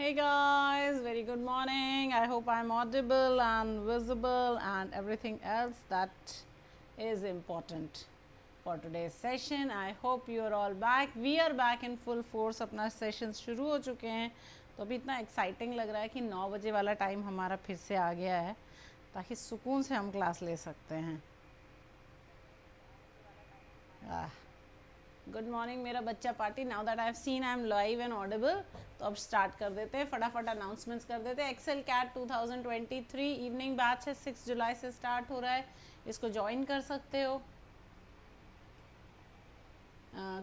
Hey guys, very good morning. I hope I'm audible and visible and everything else that is important for today's session. I hope you are all back. We are back in full force. अपना session शुरू हो चुके हैं तो अभी इतना exciting लग रहा है कि 9 बजे वाला टाइम हमारा फिर से आ गया है ताकि सुकून से हम क्लास ले सकते हैं. गुड मॉर्निंग मेरा बच्चा party. Now that I have seen I am live and Audible तो अब स्टार्ट कर देते हैं, फटाफट अनाउंसमेंट्स कर देते हैं. एक्सेल कैट 2023 इवनिंग बैच है, 6 जुलाई से स्टार्ट हो रहा है. इसको ज्वाइन कर सकते हो.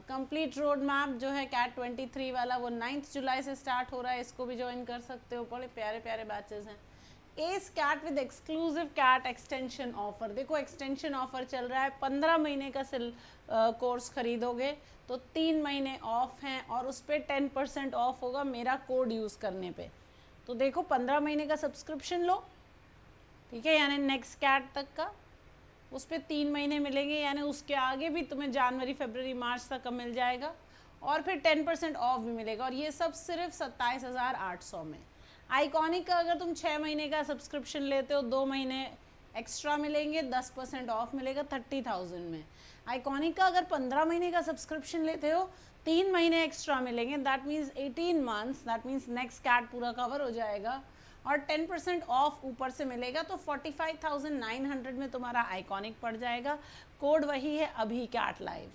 कंप्लीट रोड मैप जो है कैट 23 वाला वो 9 जुलाई से स्टार्ट हो रहा है, इसको भी ज्वाइन कर सकते हो. बड़े प्यारे प्यारे बैचेस हैं. As CAT with exclusive CAT extension offer. देखो एक्सटेंशन ऑफर चल रहा है. 15 महीने का कोर्स खरीदोगे तो 3 महीने ऑफ हैं और उस पर 10% ऑफ होगा मेरा कोड यूज़ करने पे. तो देखो 15 महीने का सब्सक्रिप्शन लो, ठीक है, यानी नेक्स्ट कैट तक का, उस पर 3 महीने मिलेंगे, यानी उसके आगे भी तुम्हें जनवरी फरवरी मार्च तक का मिल जाएगा और फिर 10% ऑफ भी मिलेगा. और ये सब सिर्फ 27,800 में. आइकॉनिक का अगर तुम 6 महीने का सब्सक्रिप्शन लेते हो 2 महीने एक्स्ट्रा मिलेंगे, 10% ऑफ मिलेगा 30,000 में. आइकॉनिक का अगर 15 महीने का सब्सक्रिप्शन लेते हो 3 महीने एक्स्ट्रा मिलेंगे, that means 18 months, that means next CAT पूरा कवर हो जाएगा और 10% ऑफ ऊपर से मिलेगा. तो 45,900 में तुम्हारा आइकॉनिक पड़ जाएगा. कोड वही है अभी CAT live.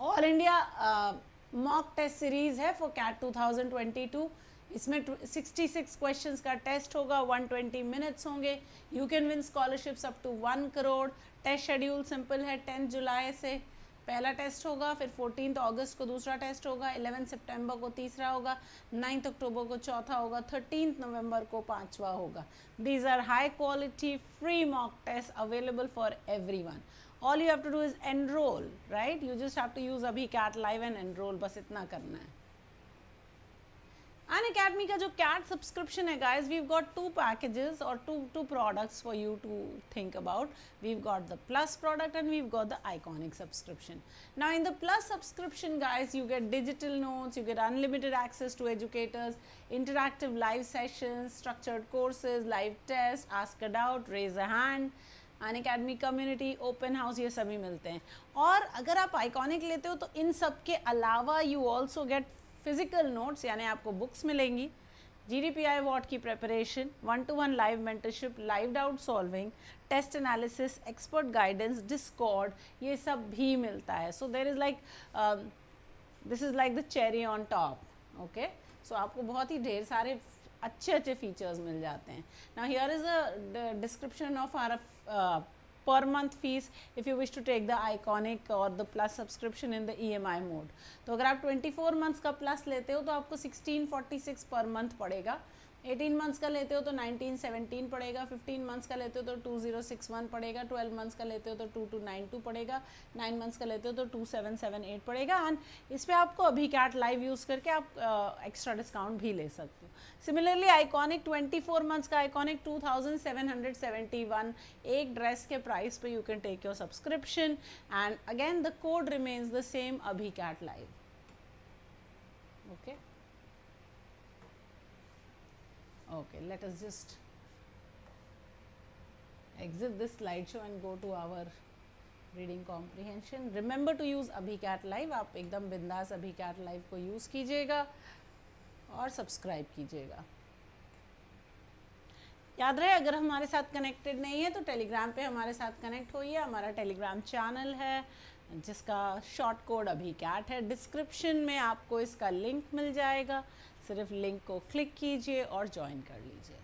All India mock test series है फॉर कैट 2022. इसमें 66 क्वेश्चंस का टेस्ट होगा, 120 मिनट्स होंगे. You can win scholarships up to 1 crore. Test schedule simple है. 10 जुलाई से पहला टेस्ट होगा, फिर 14 अगस्त को दूसरा टेस्ट होगा, 11 सितंबर को तीसरा होगा, 9 अक्टूबर को चौथा होगा, 13 नवंबर को पांचवा होगा. These are high quality free mock test available for everyone. All you have to do is enroll, right? You just have to use Abhi CAT live and enroll. बस इतना करना है. Unacademy का जो CAT subscription है guys, we've got 2 packages or two products for you to think about. We've got the Plus product and we've got the Iconic subscription. Now in the Plus subscription guys, you get digital notes, you get unlimited access to educators, interactive live sessions, structured courses, live tests, ask a doubt, raise a hand, Unacademy community, open house, ये सभी मिलते हैं. और अगर आप iconic लेते हो तो इन सब के अलावा you also get physical notes, यानी आपको बुक्स मिलेंगी, GDPI वॉट की preparation, 1-to-1 live mentorship, live doubt solving, test analysis, expert guidance, Discord, ये सब भी मिलता है. So there is like this is like the cherry on top. Okay, so आपको बहुत ही ढेर सारे अच्छे फीचर्स मिल जाते हैं. Now here is a description of our per month fees if you wish to take the Iconic or the Plus subscription in the EMI mode. तो अगर आप 24 मंथ्स का प्लस लेते हो तो आपको 1646 पर मंथ पड़ेगा. 18 मंथ्स का लेते हो तो 1917 पड़ेगा. 15 मंथ्स का लेते हो तो 2061 पड़ेगा. 12 मंथ्स का लेते हो तो 2292 पड़ेगा. 9 मंथ्स का लेते हो तो 2778 पड़ेगा. एंड इस पर आपको अभी कैट लाइव यूज़ करके आप एक्स्ट्रा डिस्काउंट भी ले सकते हो. सिमिलरली आइकॉनिक 24 मंथ्स का आइकॉनिक 2771. एक ड्रेस के प्राइस पे you can take your subscription and again the code remains the same अभी CAT live. Okay, okay, let us just exit this slideshow and go to our reading comprehension. Remember to use Abhi CAT live. आप एकदम बिंदास Abhi CAT live को use कीजिएगा और subscribe कीजिएगा. याद रहे अगर हमारे साथ कनेक्टेड नहीं है तो टेलीग्राम पे हमारे साथ कनेक्ट होइए. हमारा टेलीग्राम चैनल है जिसका शॉर्ट कोड अभी कैट है. डिस्क्रिप्शन में आपको इसका लिंक मिल जाएगा. सिर्फ लिंक को क्लिक कीजिए और ज्वाइन कर लीजिए.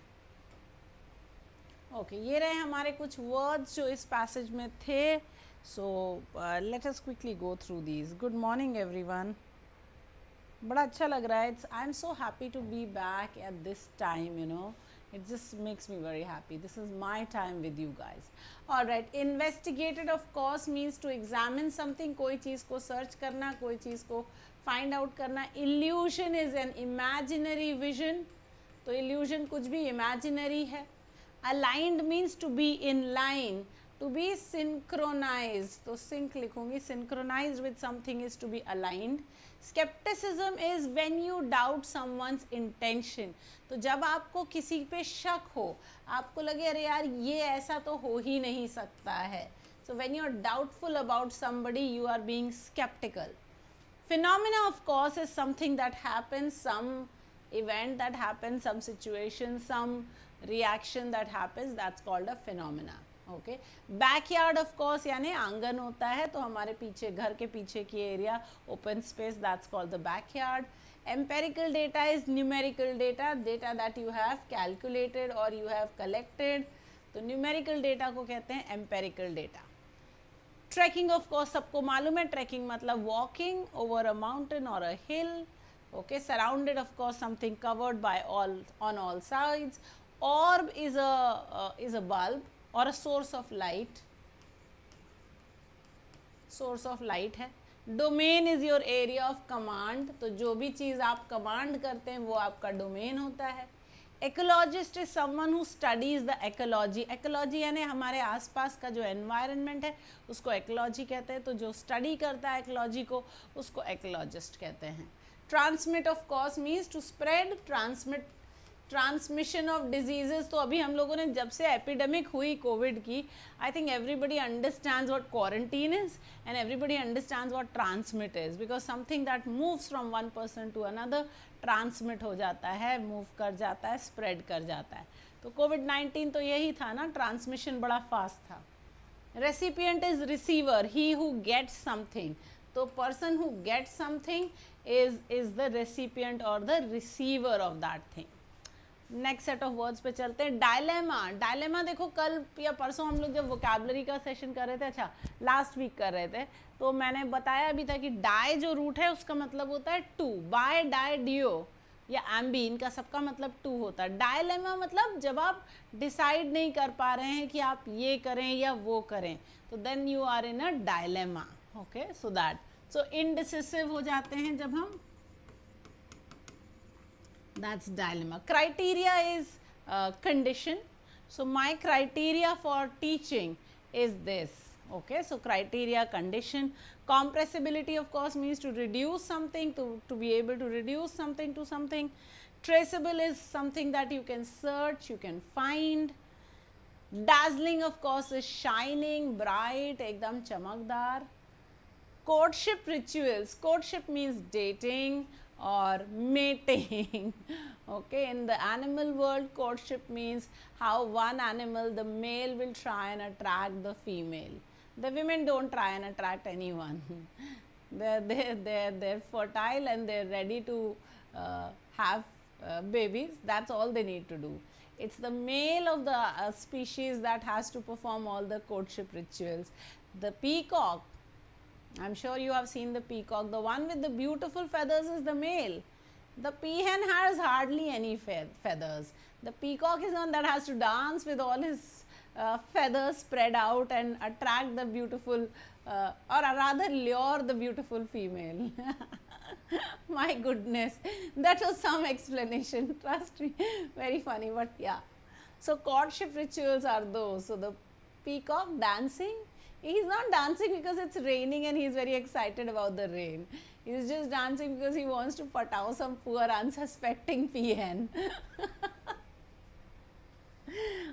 ओके, ये रहे हमारे कुछ वर्ड्स जो इस पैसेज में थे. So let us quickly go through these. Good morning everyone. बड़ा अच्छा लग रहा है. I am so happy to be back at this time, you know. It just makes me very happy. This is my time with you guys. All right. Investigated of course means to examine something. कोई चीज़ को search करना, कोई चीज़ को find out करना. Illusion is an imaginary vision. तो illusion कुछ भी imaginary है. Aligned means to be in line. to be synchronized, तो sync लिखूंगी, synchronized with something is to be aligned. Skepticism is when you doubt someone's intention. तो जब आपको किसी पे शक हो, आपको लगे अरे यार ये ऐसा तो हो ही नहीं सकता है. So when you are doubtful about somebody, you are being skeptical. Phenomena, of course, is something that happens, some event that happens, some situation, some reaction that happens, that's called a phenomena. Okay. Backyard, of course, यानी आंगन होता है, तो हमारे पीछे, घर के पीछे की area, open space, that's called the backyard. Empirical data is numerical data, data that you have calculated or you have collected. तो numerical data को कहते हैं empirical data. Trekking, of course, सबको मालूम है, trekking मतलब walking over a mountain or a hill. Okay, surrounded, of course, something covered by on all sides. Orb is a bulb or a source of light. Source of light है. Domain is your area of command. तो जो भी चीज़ आप command करते हैं वो आपका domain होता है. Ecologist is someone who studies the ecology. Ecology यानी हमारे आसपास का जो environment है उसको ecology कहते हैं. तो जो study करता है ecology को उसको ecologist कहते हैं. Transmit, of course, means to spread, transmit, transmission of diseases. तो अभी हम लोगों ने जब से epidemic हुई COVID की, I think everybody understands what quarantine is and everybody understands what transmit is, because something that moves from one person to another transmit हो जाता है, move कर जाता है, spread कर जाता है. तो COVID-19 तो यही था ना, transmission बड़ा fast था. Recipient is receiver, he who gets something. तो person who gets something is the recipient or the receiver of that thing. Next set of words पे चलते हैं. डायलेमा. डायलेमा देखो कल या परसों हम लोग जब वोकैबुलरी का सेशन कर रहे थे, अच्छा लास्ट वीक कर रहे थे, तो मैंने बताया अभी था कि डाई जो रूट है उसका मतलब होता है टू. बाय, डाई, डियो या एम्बी, इनका सबका मतलब टू होता है. डायलेमा मतलब जब आप डिसाइड नहीं कर पा रहे हैं कि आप ये करें या वो करें, तो then you are in a dilemma. Okay, so that, so indecisive हो जाते हैं जब हम, that's dilemma. Criteria is condition. So my criteria for teaching is this. Okay, so criteria, condition. Compressibility, of course, means to reduce something, to be able to reduce something to something. Traceable is something that you can search, you can find. Dazzling, of course, is shining, bright, ekdam chamakdar. Courtship rituals. Courtship means dating or mating. Okay, in the animal world, courtship means how one animal, the male, will try and attract the female. The women don't try and attract anyone. They're fertile and they're ready to have babies. That's all they need to do. It's the male of the species that has to perform all the courtship rituals. The peacock, I'm sure you have seen the peacock. The one with the beautiful feathers is the male. The peahen has hardly any feathers. The peacock is one that has to dance with all his feathers spread out and attract the beautiful, or rather lure the beautiful female. My goodness, that was some explanation, trust me, very funny, but yeah. So courtship rituals are those. So the peacock dancing, he's not dancing because it's raining and he's very excited about the rain. He's just dancing because he wants to patao some poor unsuspecting peahen.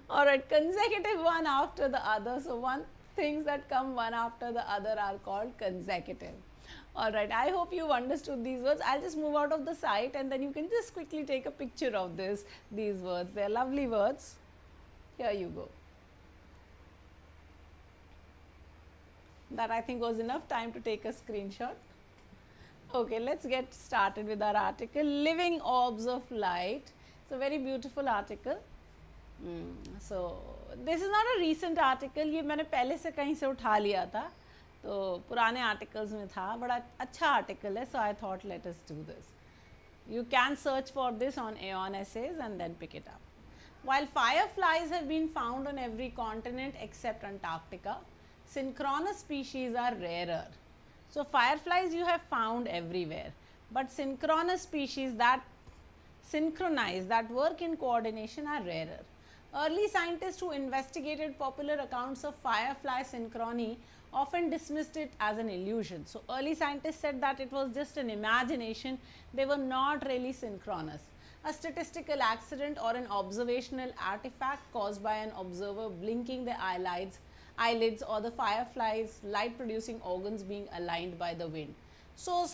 Alright, consecutive one after the other. So things that come one after the other are called consecutive. Alright, I hope you've understood these words. I'll just move out of the site and then you can just quickly take a picture of these words. They're lovely words. Here you go. That I think was enough time to take a screenshot. Okay, let's get started with our article, Living Orbs of Light. It's a very beautiful article. So this is not a recent article, ये मैंने पहले से कहीं से उठा लिया था, तो पुराने articles में था, बड़ा अच्छा article है, so I thought let us do this. You can search for this on AEON Essays and then pick it up. While fireflies have been found on every continent except Antarctica, synchronous species are rarer. So fireflies you have found everywhere, but synchronous species that synchronize, that work in coordination, are rarer. Early scientists who investigated popular accounts of firefly synchrony often dismissed it as an illusion. So, early scientists said that it was just an imagination, they were not really synchronous. A statistical accident or an observational artifact caused by an observer blinking their eyelids or the firefly's light producing organs being aligned by the wind. So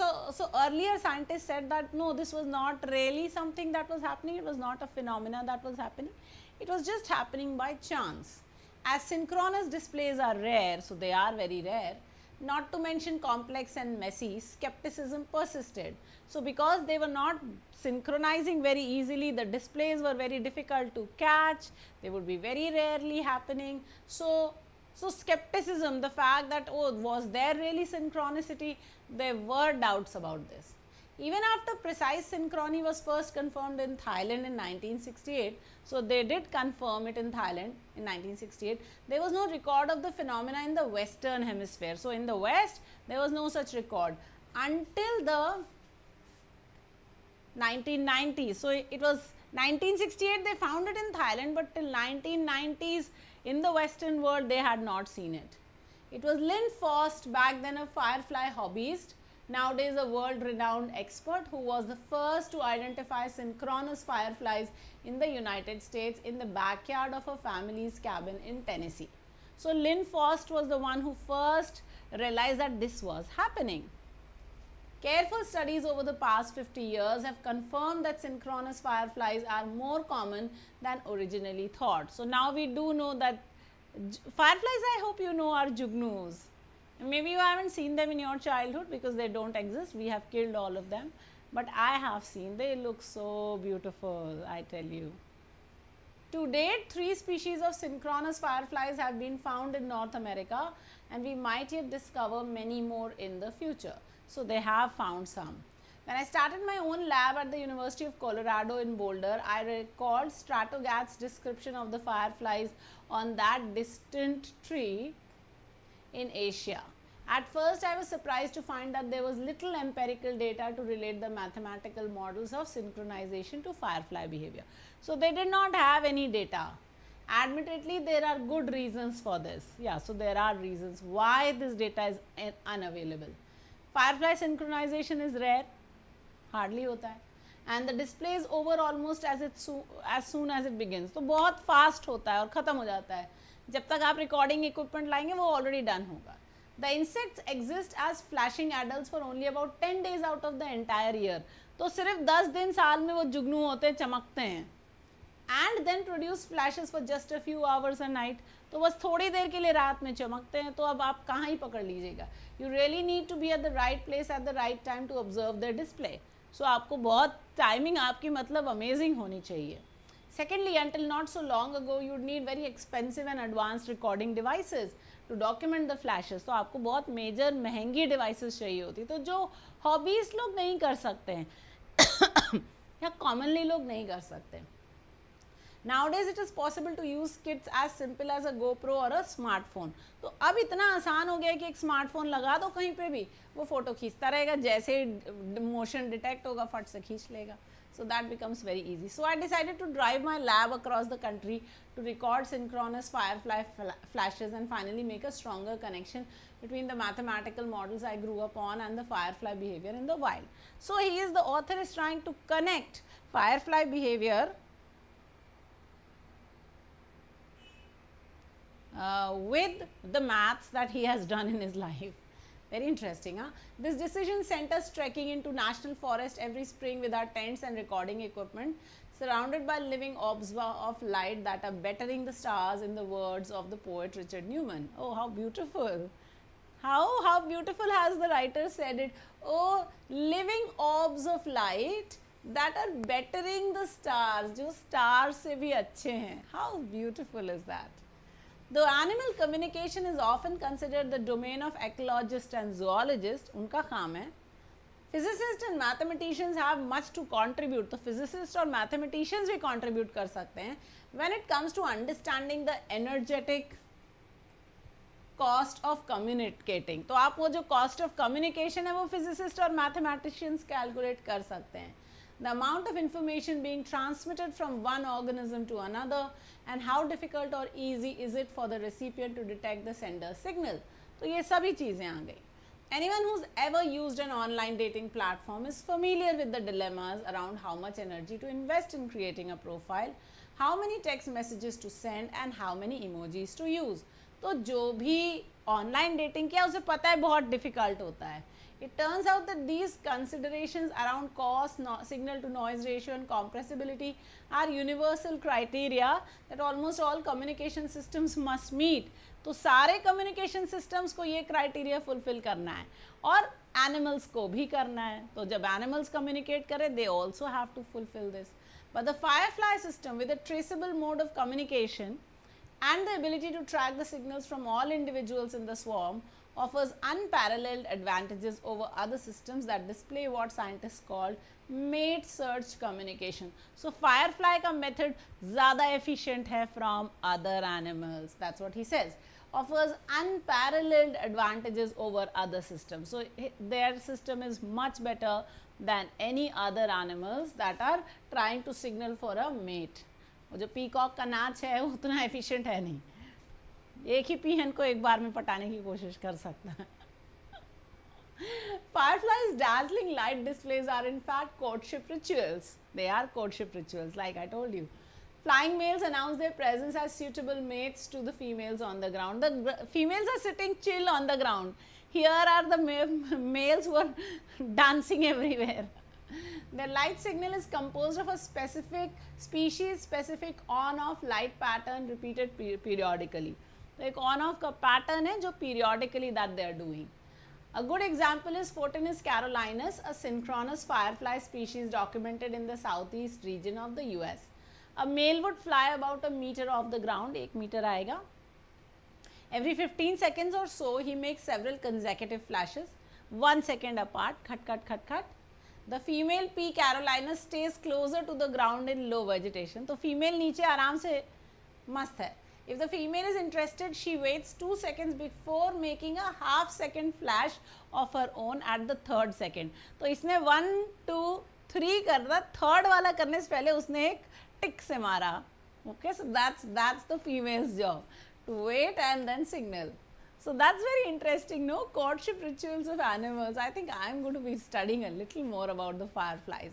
earlier scientists said that no, this was not really something that was happening, it was not a phenomena that was happening, it was just happening by chance. As synchronous displays are rare, so they are very rare, not to mention complex and messy, skepticism persisted. So, because they were not synchronizing very easily, the displays were very difficult to catch, they would be very rarely happening. So skepticism, the fact that oh, was there really synchronicity, there were doubts about this. Even after precise synchrony was first confirmed in Thailand in 1968, so they did confirm it in Thailand in 1968, there was no record of the phenomena in the western hemisphere. So, in the west there was no such record until the 1990s. So, it was 1968 they found it in Thailand, but till 1990s in the western world they had not seen it. It was Lynn Faust, back then a firefly hobbyist, nowadays a world renowned expert, who was the first to identify synchronous fireflies in the United States in the backyard of a family's cabin in Tennessee. So, Lynn Faust was the one who first realized that this was happening. Careful studies over the past 50 years have confirmed that synchronous fireflies are more common than originally thought. So, now we do know that fireflies, I hope you know, are jugnus. Maybe you haven't seen them in your childhood because they don't exist, we have killed all of them, but I have seen, they look so beautiful, I tell you. To date, 3 species of synchronous fireflies have been found in North America, and we might yet discover many more in the future. So, they have found some. When I started my own lab at the University of Colorado in Boulder, I recalled Stratogat's description of the fireflies on that distant tree in Asia. At first, I was surprised to find that there was little empirical data to relate the mathematical models of synchronization to firefly behavior. So, they did not have any data. Admittedly, there are good reasons for this. Yeah, so there are reasons why this data is unavailable. Firefly synchronization is rare, hardly hota hai, and the display is over almost as soon as it begins. तो बहुत fast होता है और ख़त्म हो जाता है. जब तक आप recording equipment लाएंगे वो already done होगा. The insects exist as flashing adults for only about 10 days out of the entire year. तो सिर्फ 10 दिन साल में वो जुगनू होते हैं, चमकते हैं. And then produce flashes for just a few hours a night. तो बस थोड़ी देर के लिए रात में चमकते हैं, तो अब आप कहाँ ही पकड़ लीजिएगा. You really need to be at the right place at the right time to observe their display. So आपको बहुत timing आपकी मतलब amazing होनी चाहिए. Secondly, until not so long ago, you would need very expensive and advanced recording devices to document the flashes. तो आपको बहुत major महंगी devices चाहिए होती, तो जो hobbies लोग नहीं कर सकते हैं या commonly लोग नहीं कर सकते. Nowadays it is possible to use kits as simple as a GoPro or a smartphone. तो अब इतना आसान हो गया है कि एक स्मार्टफोन लगा दो कहीं पे भी, वो फोटो खींचता रहेगा, जैसे मोशन डिटेक्ट होगा फट से खींच लेगा. So that becomes very easy. So I decided to drive my lab across the country to record synchronous firefly flashes and finally make a stronger connection between the mathematical models I grew up on and the firefly behavior in the wild. So the author is trying to connect firefly behavior with the maths that he has done in his life. Very interesting, huh? This decision sent us trekking into national forest every spring with our tents and recording equipment, surrounded by living orbs of light that are bettering the stars, in the words of the poet Richard Newman. Oh, how beautiful! How beautiful has the writer said it? Oh, living orbs of light that are bettering the stars, जो stars से भी अच्छे हैं. How beautiful is that? Though animal communication is often considered the domain of ecologists and zoologists, उनका काम है. Physicists and mathematicians have much to contribute. तो physicists और mathematicians भी contribute कर सकते हैं when it comes to understanding the energetic cost of communicating. तो आप वो जो cost of communication है वो physicists और mathematicians calculate कर सकते हैं. the amount of information being transmitted from one organism to another, and how difficult or easy is it for the recipient to detect the sender's signal. तो ये सभी चीज़ें आ गई. Anyone who's ever used an online dating platform is familiar with the dilemmas around how much energy to invest in creating a profile, how many text messages to send and how many emojis to use. तो जो भी online dating किया उसे पता है बहुत difficult होता है. It turns out that these considerations around cost, signal to noise ratio and compressibility are universal criteria that almost all communication systems must meet. तो सारे communication systems को ये criteria fulfill करना है और animals को भी करना है. तो जब animals communicate करें, they also have to fulfill this. But the firefly system with a traceable mode of communication and the ability to track the signals from all individuals in the swarm offers unparalleled advantages over other systems that display what scientists call mate search communication. So firefly का method ज़्यादा efficient है from other animals. That's what he says. Offers unparalleled advantages over other systems. So their system is much better than any other animals that are trying to signal for a mate. वो जो peacock का नाच है वो उतना efficient है नहीं. एक ही पीहन को एक बार में पटाने की कोशिश कर सकता है. Firefly's dazzling light displays are in fact courtship rituals. They are courtship rituals, like I told you. Flying males announce their presence as suitable mates to the females on the ground. The females are sitting chill on the ground. Here are the males who are dancing everywhere. Their light signal is composed of a specific species specific on-off light pattern repeated periodically. तो एक on-off का pattern है जो periodically that they are doing. A good example is Photinus carolinus, a synchronous firefly species documented in the southeast region of the US. A male would fly about a meter off the ground, 1 meter आएगा. Every 15 seconds or so, he makes several consecutive flashes, 1 second apart, cut, cut, cut, cut. The female P carolinus stays closer to the ground in low vegetation. तो female नीचे आराम से मस्त है. If the female is interested, she waits 2 seconds before making a half second flash of her own at the 3rd second. तो इसने 1, 2, 3 कर रहा, थर्ड वाला करने से पहले उसने एक टिक से मारा. Okay, so that's the female's job, to wait and then signal. So that's very interesting, no? Courtship rituals of animals. I think I'm going to be studying a little more about the fireflies.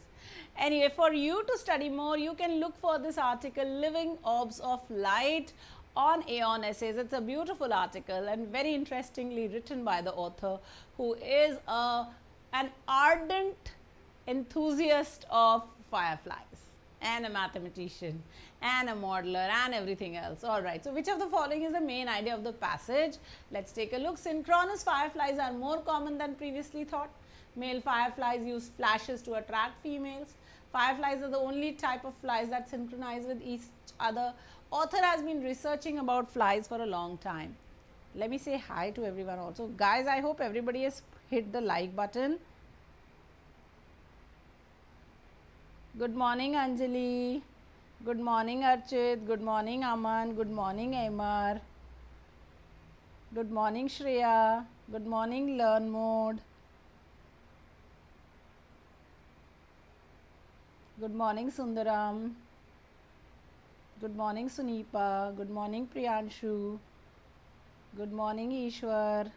Anyway, for you to study more, you can look for this article, Living Orbs of Light, on AEON Essays. It's a beautiful article and very interestingly written by the author, who is an ardent enthusiast of fireflies and a mathematician and a modeler and everything else. Alright, so which of the following is the main idea of the passage? Let's take a look. Synchronous fireflies are more common than previously thought. Male fireflies use flashes to attract females. Fireflies are the only type of flies that synchronize with each other. Author has been researching about flies for a long time. Let me say hi to everyone also. Guys, I hope everybody has hit the like button. Good morning, Anjali. Good morning, Archit. Good morning, Aman. Good morning, Amar. Good morning, Shreya. Good morning, Learn Mode. Good morning, Sundaram. Good morning, Sunipa. Good morning, Priyanshu. Good morning, Ishwar.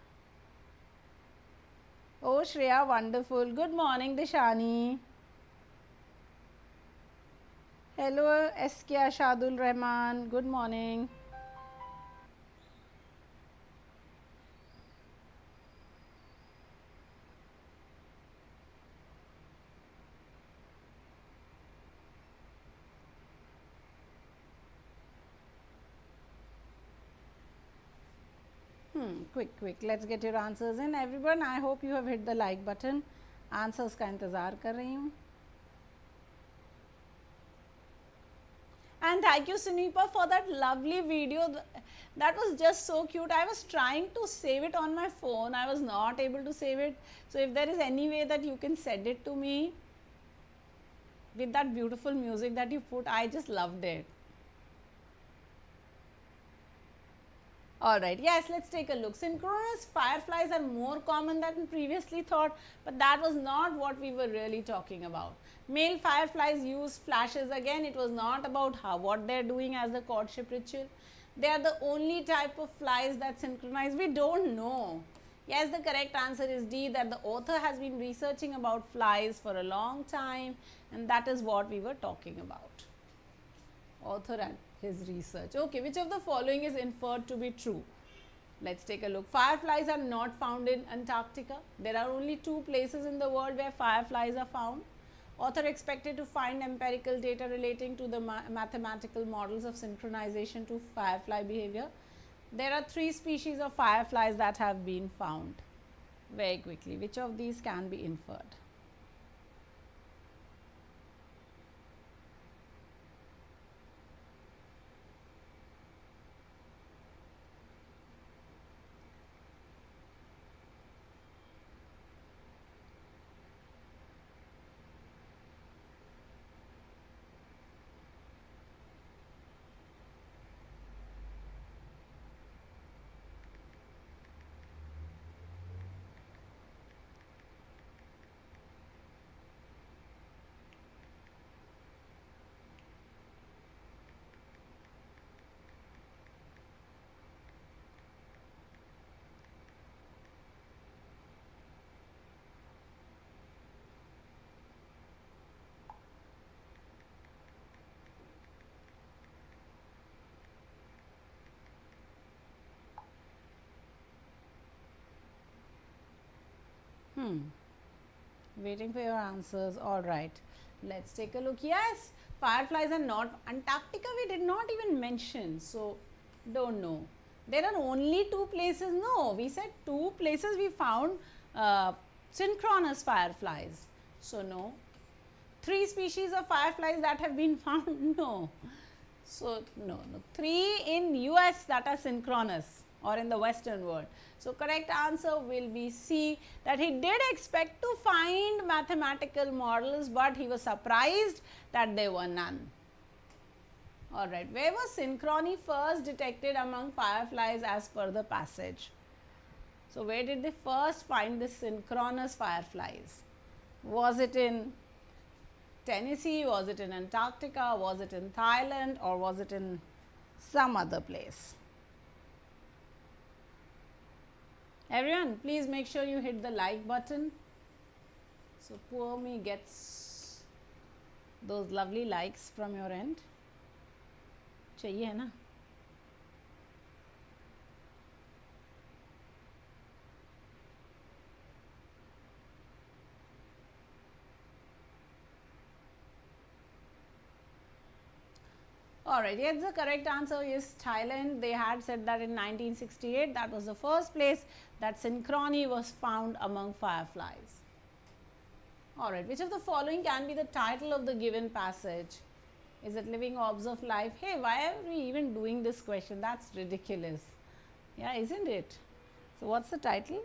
Oh, Shreya, wonderful. Good morning, Dishani. Hello, SK Ashadul Rahman. Good morning. Quick. Let's get your answers in. Everyone, I hope you have hit the like button. Answers का इंतज़ार कर रही हूँ. And thank you, Sunipa, for that lovely video. That was just so cute. I was trying to save it on my phone. I was not able to save it. So if there is any way that you can send it to me with that beautiful music that you put, I just loved it. Alright, yes, let's take a look. Synchronous fireflies are more common than previously thought, but that was not what we were really talking about. Male fireflies use flashes. Again, it was not about what they are doing as a courtship ritual. They are the only type of flies that synchronize. We don't know. Yes, the correct answer is D, that the author has been researching about flies for a long time, and that is what we were talking about. Author and his research. Okay, which of the following is inferred to be true? Let's take a look. Fireflies are not found in Antarctica. There are only 2 places in the world where fireflies are found. Author expected to find empirical data relating to the mathematical models of synchronization to firefly behavior. There are 3 species of fireflies that have been found. Very quickly, which of these can be inferred? Waiting for your answers. All right, let's take a look. Yes, fireflies are not Antarctica. We did not even mention, so don't know. There are only 2 places. No, we said 2 places we found synchronous fireflies. So no. 3 species of fireflies that have been found. No. So no. 3 in US that are synchronous, or in the western world. So correct answer will be C, that he did expect to find mathematical models, but he was surprised that there were none. Alright, where was synchrony first detected among fireflies as per the passage? So where did they first find the synchronous fireflies? Was it in Tennessee? Was it in Antarctica? Was it in Thailand? Or was it in some other place? Everyone, please make sure you hit the like button, so poor me gets those lovely likes from your end. चाहिए है ना? Alright, yes, the correct answer is Thailand. They had said that in 1968, that was the first place that synchrony was found among fireflies. Alright, which of the following can be the title of the given passage? Is it Living Orbs of Life? Hey, why are we even doing this question? That's ridiculous. Yeah, isn't it? So, what's the title?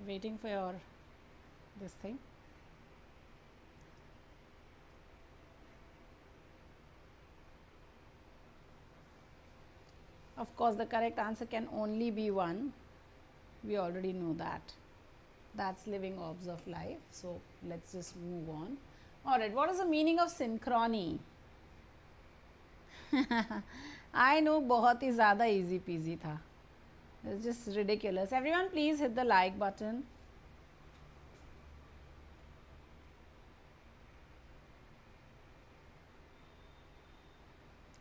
Waiting for your this thing. Of course, the correct answer can only be one. We already know that. That's Living Orbs of Life. So let's just move on. Alright, what is the meaning of synchrony? I know, बहुत ही ज़्यादा easy peasy था. It's just ridiculous. Everyone, please hit the like button.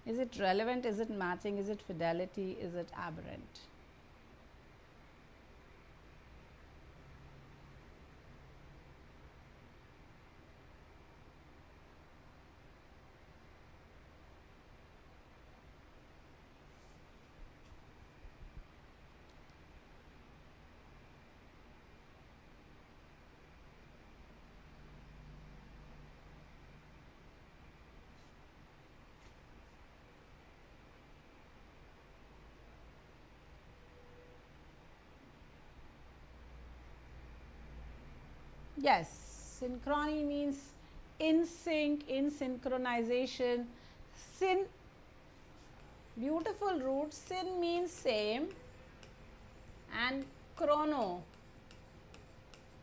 Is it relevant? Is it matching? Is it fidelity? Is it aberrant? Yes, synchrony means in sync, in synchronization. Beautiful root. Syn means same, and chrono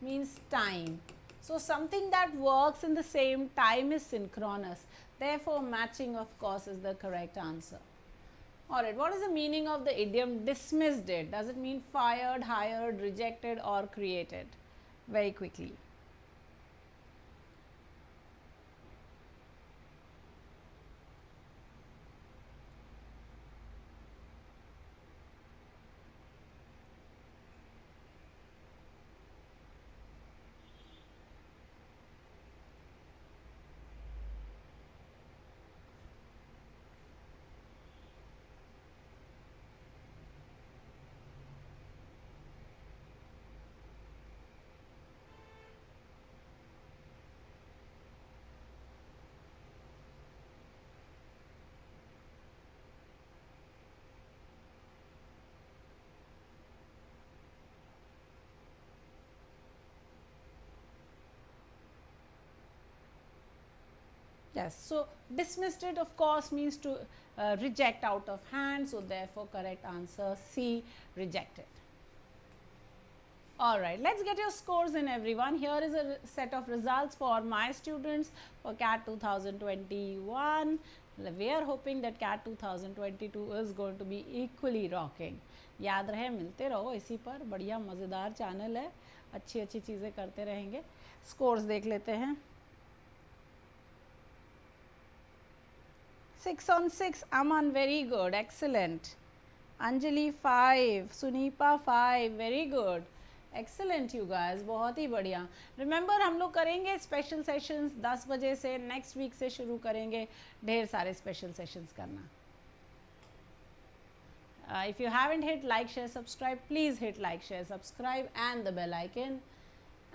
means time. So something that works in the same time is synchronous. Therefore, matching of course is the correct answer. Alright, what is the meaning of the idiom dismissed it? Does it mean fired, hired, rejected or created? Very quickly. Yes, so dismissed it of course means to reject out of hand. So therefore, correct answer C, rejected. Alright, let's get your scores in everyone. Here is a set of results for my students for CAT 2021. We are hoping that CAT 2022 is going to be equally rocking. याद रहे, मिलते रहो इसी पर, बढ़िया मज़ेदार channel है, अच्छी अच्छी चीज़ें करते रहेंगे. स्कोर्स देख लेते हैं. 6 on 6, Aman, very good, excellent. Anjali 5, Sunipa 5, very good. Excellent you guys, बहुत ही बढ़िया. Remember हम लोग करेंगे स्पेशल सेशंस 10 बजे से, नेक्स्ट वीक से शुरू करेंगे ढेर सारे स्पेशल सेशंस करना. If you haven't hit like, share, subscribe, please hit like, share, subscribe and the bell icon.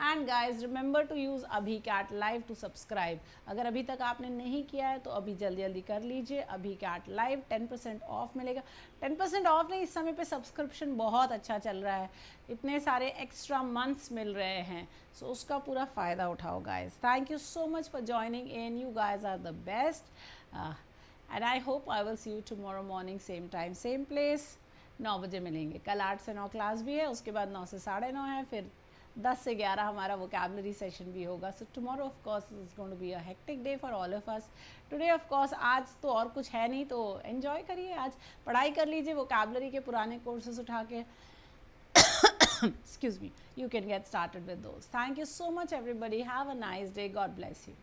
And guys, remember to use Abhi CAT Live to subscribe. अगर अभी तक आपने नहीं किया है तो अभी जल्दी जल्दी कर लीजिए. अभी CAT Live 10% ऑफ मिलेगा. 10% ऑफ नहीं, इस समय पे सब्सक्रिप्शन बहुत अच्छा चल रहा है, इतने सारे एक्स्ट्रा मंथ्स मिल रहे हैं. सो उसका पूरा फ़ायदा उठाओ guys. Thank you so much for joining in. You guys are the best. And I hope I will see you tomorrow morning same time same place. 9 बजे मिलेंगे. कल 8 से 9 क्लास भी है, उसके बाद 9 से 9:30 है, फिर 10 से 11 हमारा वोकैबुलरी सेशन भी होगा. So tomorrow of course is going to be a hectic day for all of us. Today of course आज तो और कुछ है नहीं, तो एंजॉय करिए, आज पढ़ाई कर लीजिए वोकैबुलरी के पुराने कोर्सेज उठा के. Excuse me, you can get started with those. Thank you so much everybody. Have a nice day. God bless you.